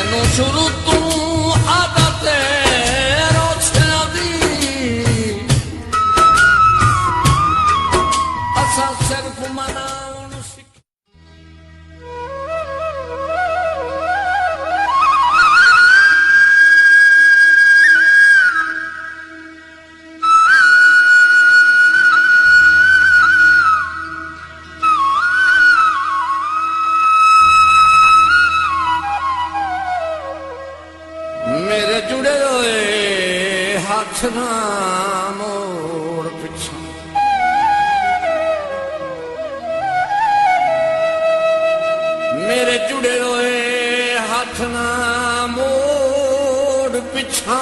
ਮੈਨੂੰ ਸ਼ੁਰੂ ਤੋਂ ਆਦਤ ਰੋਸ਼ਨਾਂ ਦੀ ਅਸਾਂ ਸਿਰਫ ਮਨਾਉਣ ਸਿੱਖ ਮੇਰੇ ਜੁੜੇ ਹੋਏ ਹੱਥ ਨਾ ਮੋੜ ਪਿੱਛੇ ਮੇਰੇ ਜੁੜੇ ਹੋਏ ਹੱਥ ਨਾ ਮੋੜ ਪਿੱਛਾ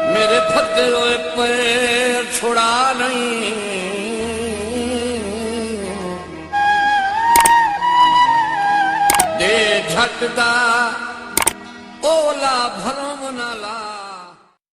ਮੇਰੇ ਫੱਟੇ ਹੋਏ ਪੈਰ ਛੁੜਾ ਨਹੀਂ ਦੇ ਛੱਡ ਦਾ ਓਲਾ ਭਰਮ ਨਾ ਲਾ